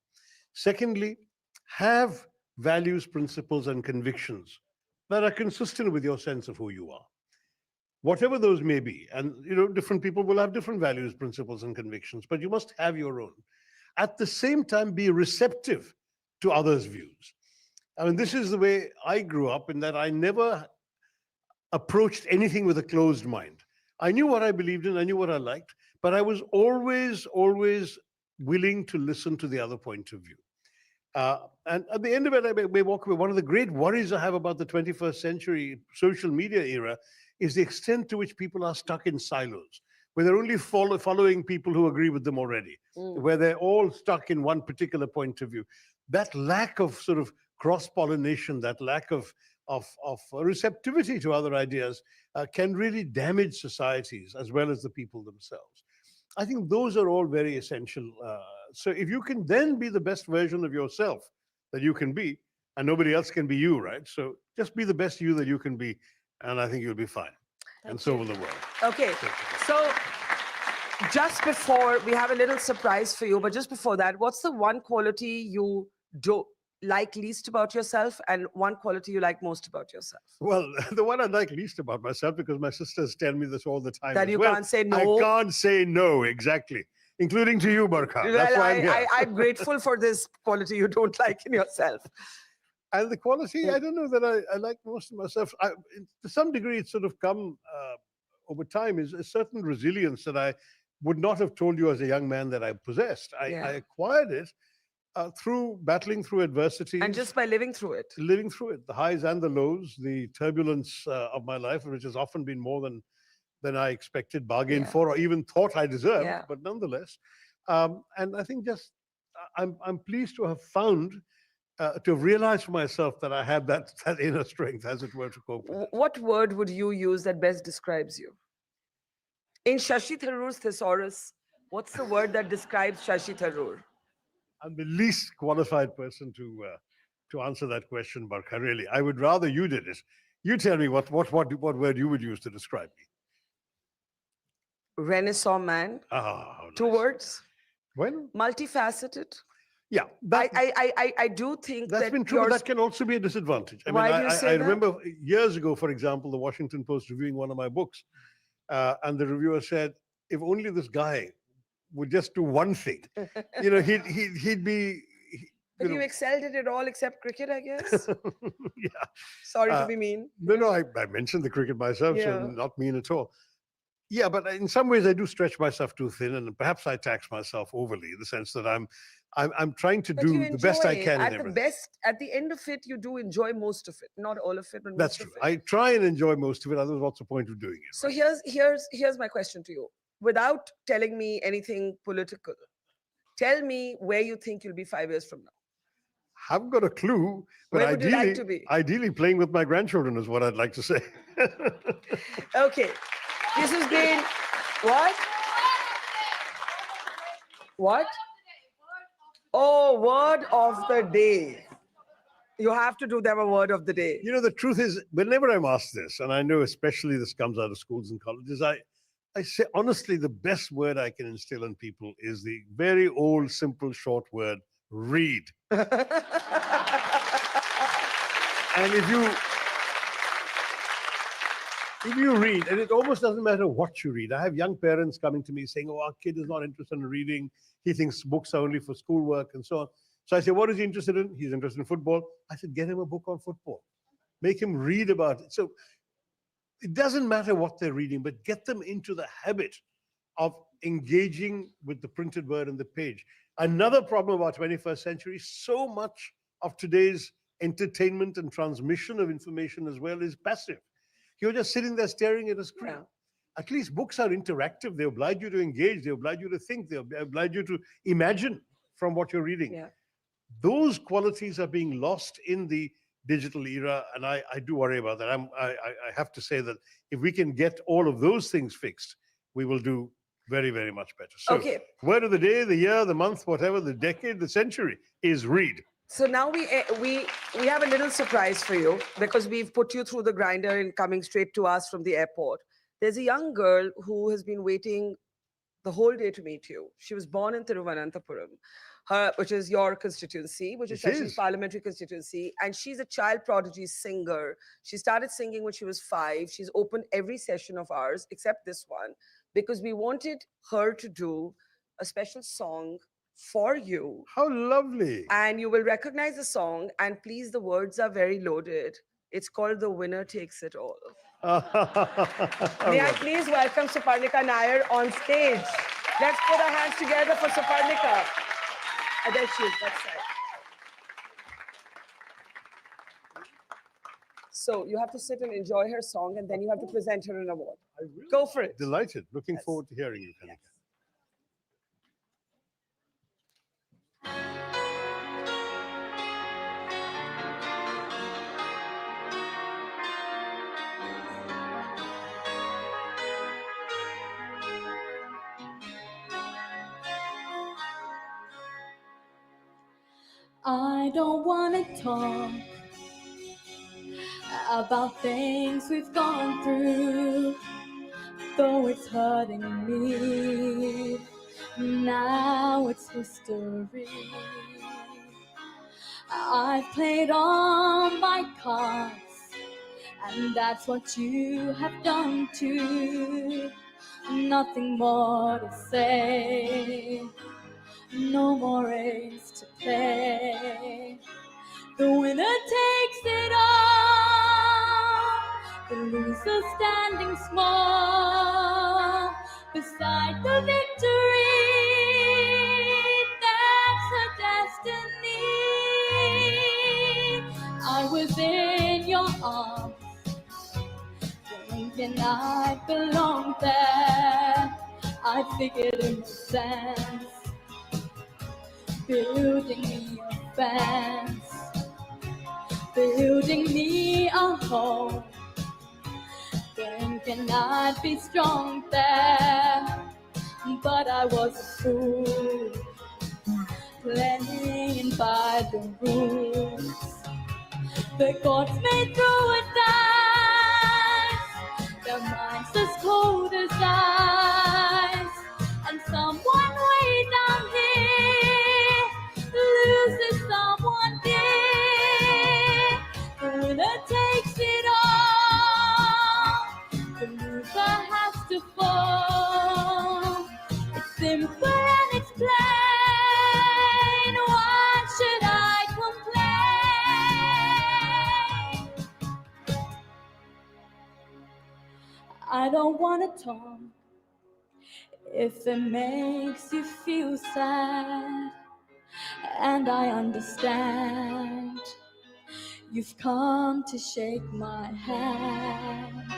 Secondly, have values, principles, and convictions that are consistent with your sense of who you are, whatever those may be. And different people will have different values, principles, and convictions, but you must have your own. At the same time, be receptive to others' views. I mean, this is the way I grew up, in that I never approached anything with a closed mind. I knew what I believed in, I knew what I liked, but I was always willing to listen to the other point of view. And at the end of it, I may walk away. One of the great worries I have about the 21st century social media era is the extent to which people are stuck in silos, where they're only following people who agree with them already, where they're all stuck in one particular point of view. That lack of sort of cross-pollination, that lack of receptivity to other ideas can really damage societies as well as the people themselves. I think those are all very essential. So if you can then be the best version of yourself that you can be, and nobody else can be you, right? So just be the best you that you can be, and I think you'll be fine. And so will the world. Okay, so just before, we have a little surprise for you, but just before that, what's the one quality you like least about yourself and one quality you like most about yourself? Well, the one I like least about myself, because my sisters tell me this all the time. That as you well, can't say no. I can't say no, exactly. Including to you, Barkha. That's Well, why I'm here. I'm grateful for this quality you don't like in yourself. And the quality, I don't know that I like most of myself. To some degree, it's sort of come over time, is a certain resilience that I would not have told you as a young man that I possessed. I acquired it through battling through adversity. And just by living through it. Living through it, the highs and the lows, the turbulence of my life, which has often been more than I expected, bargained for, or even thought I deserved, but nonetheless. And I think just, I'm pleased to have found, to have realized for myself that I have that inner strength, as it were, to cope with. What word would you use that best describes you? In Shashi Tharoor's thesaurus, what's the word that describes Shashi Tharoor? I'm the least qualified person to answer that question, Barkha, really. I would rather you did it. You tell me what word you would use to describe me. Renaissance man. Ah, nice. 2 words. When? Multifaceted. Yeah, I do think that's been true, but that can also be a disadvantage. I mean, I remember years ago, for example, the Washington Post reviewing one of my books, and the reviewer said, if only this guy would just do one thing, he'd be. But you excelled at it all except cricket, I guess. Yeah. Sorry to be mean. No, I mentioned the cricket myself, so not mean at all. Yeah, but in some ways I do stretch myself too thin, and perhaps I tax myself overly in the sense that I'm trying to But you do the best I enjoy can in at the everything. best, at the end of it, you do enjoy most of it. Not all of it, but That's most of true. it. I try and enjoy most of it. Otherwise, what's the point of doing it? So Right? here's my question to you. Without telling me anything political, tell me where you think you'll be 5 years from now. Haven't got a clue, but Where would you like ideally, to be? ideally playing with my grandchildren is what I'd like to say. Okay. This has been what? What? Oh, word of the day. You have to do them a word of the day. You know, the truth is, whenever I'm asked this, and I know especially this comes out of schools and colleges, I say honestly, the best word I can instill in people is the very old, simple, short word, read. And if you read, and it almost doesn't matter what you read. I have young parents coming to me saying, oh, our kid is not interested in reading. He thinks books are only for schoolwork and so on. So I say, what is he interested in? He's interested in football. I said, get him a book on football. Make him read about it. So it doesn't matter what they're reading, but get them into the habit of engaging with the printed word on the page. Another problem about 21st century, so much of today's entertainment and transmission of information as well is passive. You're just sitting there staring at a screen. Yeah. At least books are interactive. They oblige you to engage. They oblige you to think. They oblige you to imagine from what you're reading. Yeah. Those qualities are being lost in the digital era, and I do worry about that. I have to say that if we can get all of those things fixed, we will do very, very much better. So, Okay. word of the day, the year, the month, whatever, the decade, the century is read. So now we have a little surprise for you because we've put you through the grinder and coming straight to us from the airport. There's a young girl who has been waiting the whole day to meet you. She was born in Thiruvananthapuram, which is your constituency, which is It Shashi's is. parliamentary constituency, and she's a child prodigy singer. She started singing when she was 5. She's opened every session of ours except this one because we wanted her to do a special song for you. How lovely. And you will recognize the song, and please, the words are very loaded. It's called The Winner Takes It All. May I please welcome Souparnika Nair on stage. Let's put our hands together for Souparnika. Oh, there she is, that's right. So you have to sit and enjoy her song, and then you have to present her an award. Go for it. Delighted. Looking Yes. forward to hearing you, Kanika. I don't want to talk about things we've gone through, though it's hurting me. Now it's history. I've played all my cards, and that's what you have done too. Nothing more to say. No more race to play. The winner takes it all. The loser standing small beside the victory. That's her destiny. I was in your arms, thinking I belonged there. I figured it made sense, building me a fence, building me a home, thinking I'd be strong there, but I was a fool, playing by the rules. The gods made through a dice, their minds as cold as ice, and someone way down here loses someone dear. The winner takes it all. The loser has to fall. It's simple and it's plain. Why should I complain? I don't want to talk if it makes you feel sad. And I understand you've come to shake my hand.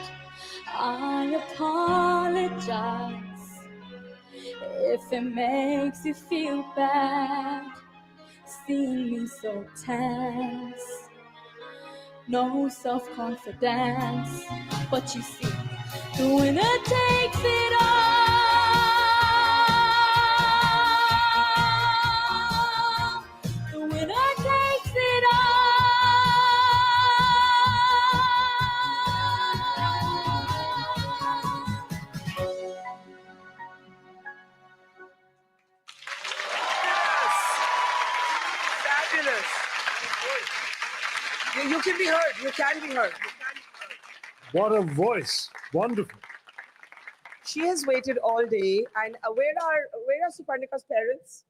I apologize if it makes you feel bad, seeing me so tense, no self-confidence. But you see, the winner takes it all. The winner takes it Fabulous. You can be heard. You can be heard. What a voice. Wonderful. She has waited all day. And where are Souparnika's parents?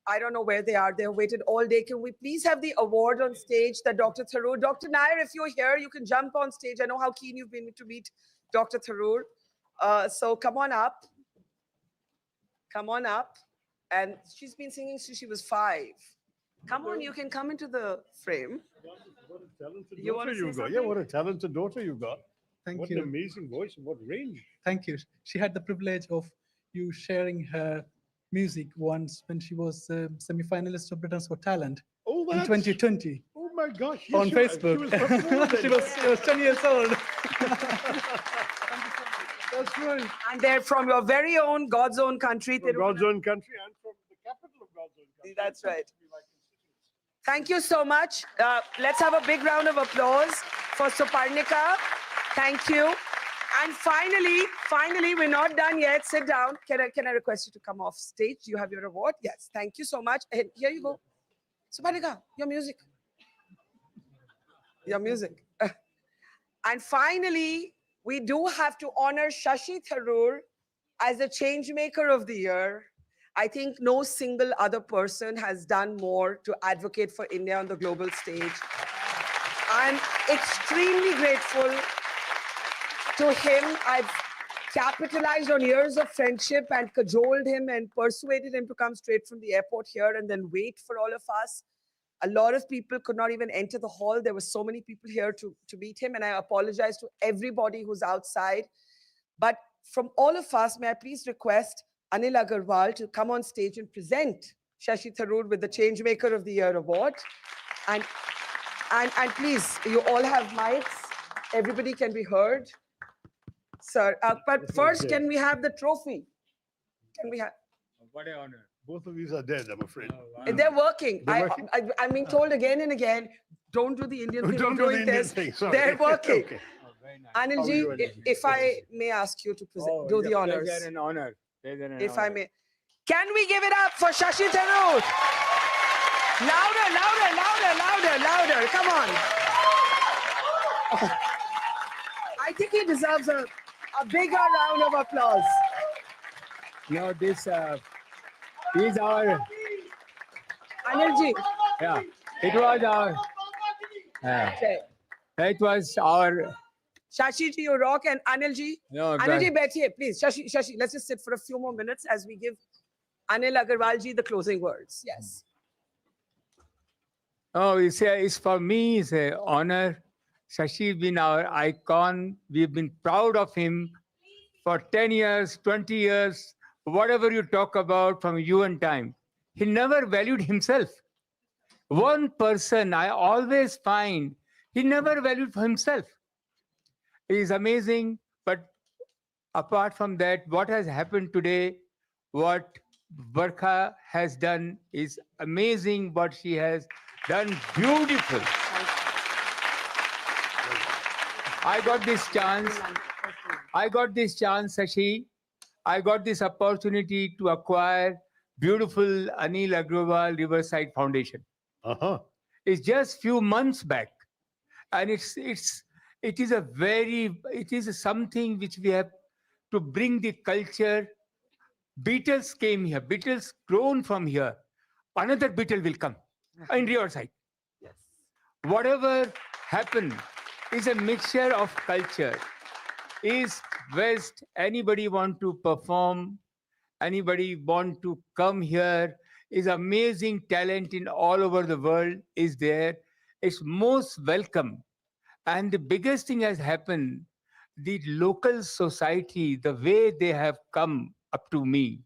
I don't know where they are. They have waited all day. Can we please have the award on stage that Dr. Tharoor, Dr. Nair, if you're here, you can jump on stage. I know how keen you've been to meet Dr. Tharoor. So come on up. Come on up. And she's been singing since she was 5. Come on, you can come into the frame. What a talented You wanna daughter say you've got. Yeah, something? what a talented daughter you've got. Thank What you. an amazing voice and what range. Thank you. She had the privilege of you sharing her music once when she was semi-finalist of Britain's Got Talent Oh, in that's, 2020 oh my gosh. on yes, she was Facebook. much more than she was 10 years old. That's right. And they're from your very own God's own country. From God's own country and from the capital of God's own country. That's right. We like constituents. Thank you so much. Let's have a big round of applause for Souparnika. Thank you. And finally, we're not done yet. Sit down. Can I request you to come off stage? You have your award. Yes. Thank you so much. And here you go. Souparnika, your music. Your music. And finally, we do have to honor Shashi Tharoor as the change maker of the year. I think no single other person has done more to advocate for India on the global stage. I'm extremely grateful to him. I've capitalized on years of friendship and cajoled him and persuaded him to come straight from the airport here and then wait for all of us. A lot of people could not even enter the hall. There were so many people here to meet him, and I apologize to everybody who's outside. But from all of us, may I please request Anil Agarwal to come on stage and present Shashi Tharoor with the Changemaker of the Year award. And please, you all have mics. Everybody can be heard. Sir, but first, can we have the trophy? Can we have? What an honor. Both of these are dead, I'm afraid. They're working. They're working? I'm being told again and again, don't do the Indian thing Don't of do the doing Indian this. thing, sorry. They're working. Okay. Oh, very nice. Anilji, you doing? if I may ask you to present, do the honors. Pleasure and honor. Pleasure and If I honor. may. Can we give it up for Shashi Tharoor? Louder, louder, louder, louder, louder. Come on. I think he deserves a bigger round of applause. No, this is our, Anilji. yeah, it was our, Okay. it was our, Shashi ji, you rock, and Anilji. no, Anilji, baithiye, please. Shashi, let's just sit for a few more minutes as we give Anil Agarwal ji the closing words. Yes. oh, it's for me, it's an honor. Shashi been our icon. We've been proud of him for 10 years, 20 years, whatever you talk about from UN time. He never valued himself. One person I always find, he never valued for himself. It is amazing, but apart from that, what has happened today, what Barkha has done is amazing, what she has done beautiful. I got this chance, Shashi. I got this opportunity to acquire beautiful Anil Agrawal Riverside Foundation. Uh-huh. It's just few months back. And it is something which we have to bring the culture. Beatles came here, Beatles grown from here. Another Beatle will come in Riverside. Yes. Whatever happened is a mixture of culture. Is West, anybody want to perform, anybody want to come here, is amazing talent in all over the world is there. It's most welcome. And the biggest thing has happened, the local society, the way they have come up to me,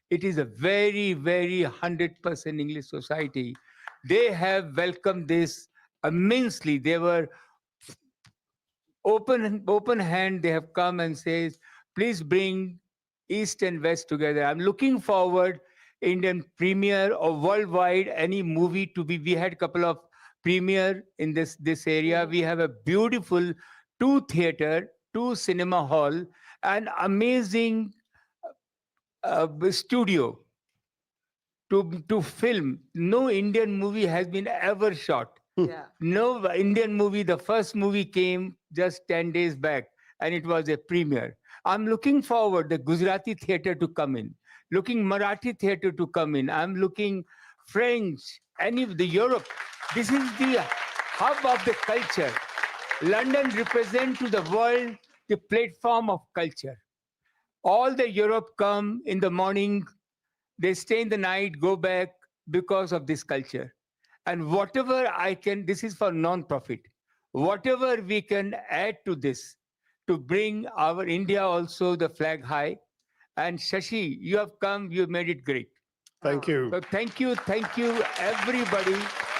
it is a very, very 100% English society. They have welcomed this immensely. They were open hand. They have come and says, please bring East and West together. I'm looking forward Indian premiere or worldwide any movie to be. We had a couple of premiere in this area. We have a beautiful 2 theater, 2 cinema hall, an amazing studio to film. No Indian movie has been ever shot. Yeah. No Indian movie. The first movie came just 10 days back, and it was a premiere. I'm looking forward the Gujarati theater to come in, looking Marathi theater to come in. I'm looking French, any of the Europe. This is the hub of the culture. London represent to the world the platform of culture. All the Europe come in the morning, they stay in the night, go back because of this culture. And whatever I can, this is for non-profit. Whatever we can add to this to bring our India also the flag high. And Shashi, you have come, you made it great. Thank you. So thank you, everybody.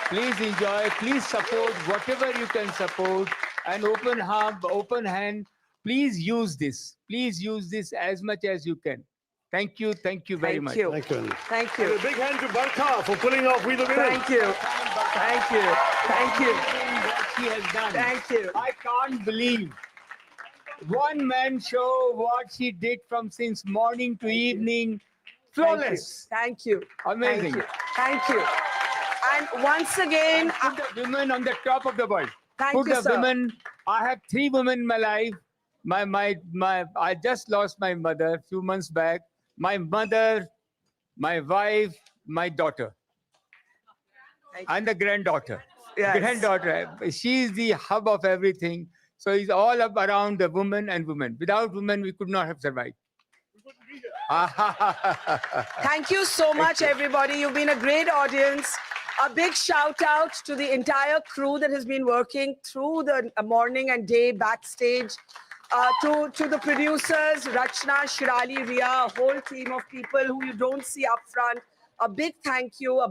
Please enjoy, please support whatever you can support. And open hub, open hand. Please use this. Please use this as much as you can. Thank you very much. Thank you. Thank you. Thank And you. a big hand to Barkha for pulling off We the Winners. Thank you. Thank you. Thank you. What she has done. Thank you. I can't believe one man show what she did from since morning to evening. Flawless. Thank you. Amazing. Thank you. And once again, Put the women on the top of the world. thank Put you, the sir. women. I have 3 women in my life. I just lost my mother a few months back. My mother, my wife, my daughter, Thank you. and the granddaughter. Yes. Granddaughter. She is the hub of everything. So it's all up around the women and women. Without women, we could not have survived. Thank you so much, everybody. You've been a great audience. A big shout out to the entire crew that has been working through the morning and day backstage. To the producers, Rachna, Shirali, Ria, a whole team of people who you don't see up front. A big thank you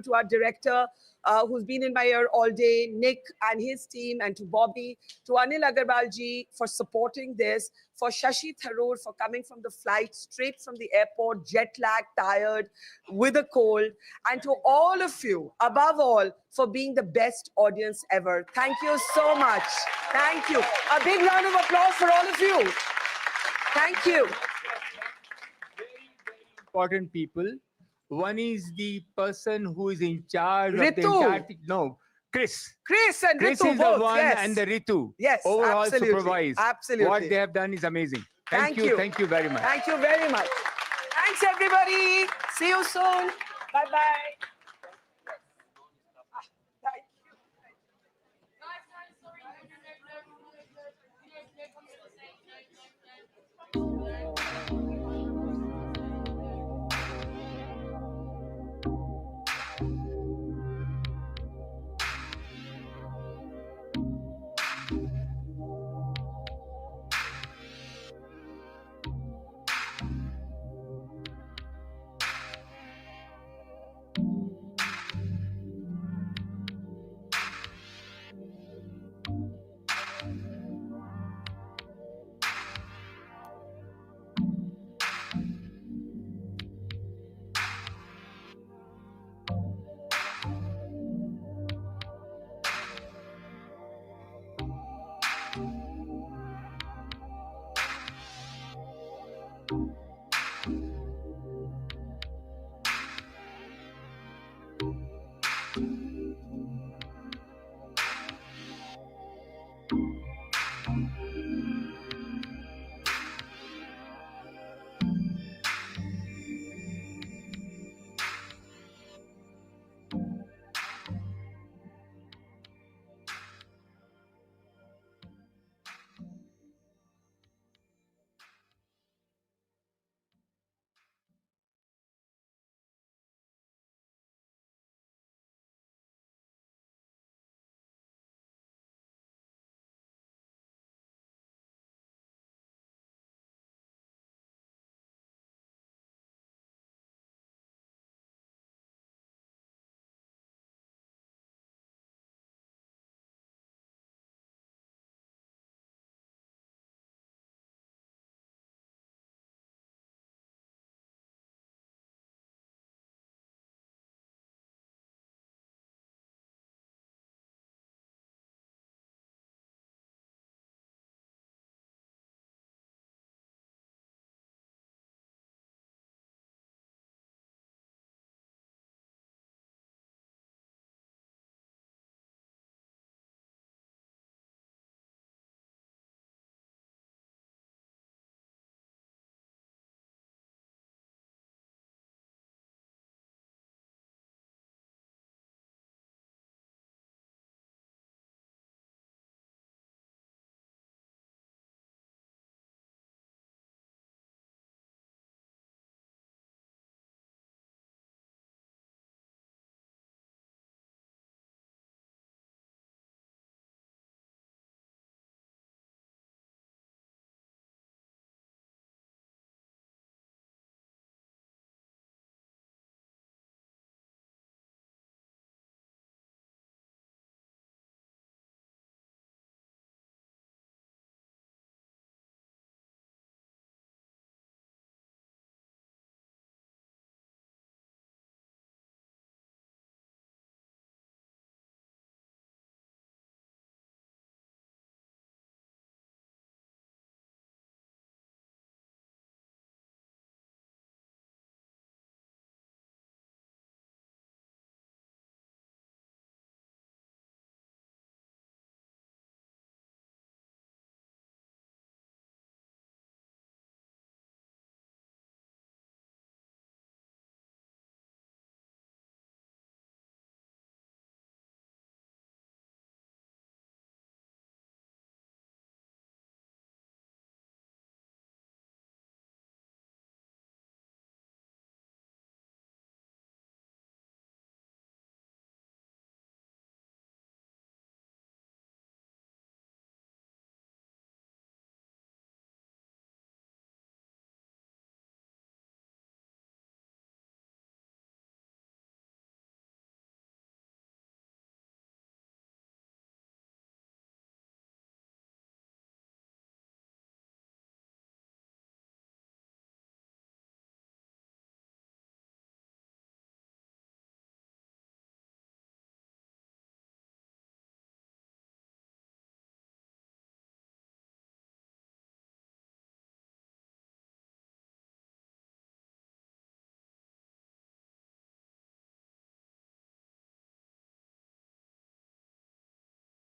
to our director, who's been in my ear all day, Nick and his team, and to Bobby, to Anil Agarwal ji for supporting this, for Shashi Tharoor for coming from the flight, straight from the airport, jet lag, tired, with a cold, and to all of you, above all, for being the best audience ever. Thank you so much. Thank you. A big round of applause for all of you. Thank you. Important people. One is the person who is in charge of the Ritu. entire thing. No, Chris. Chris and Chris Ritu is both, the one, yes. and the Ritu. Yes, overall absolutely. supervise. Absolutely. What they have done is amazing. Thank you. Thank you very much. Thank you very much. Thanks, everybody. See you soon. Bye-bye.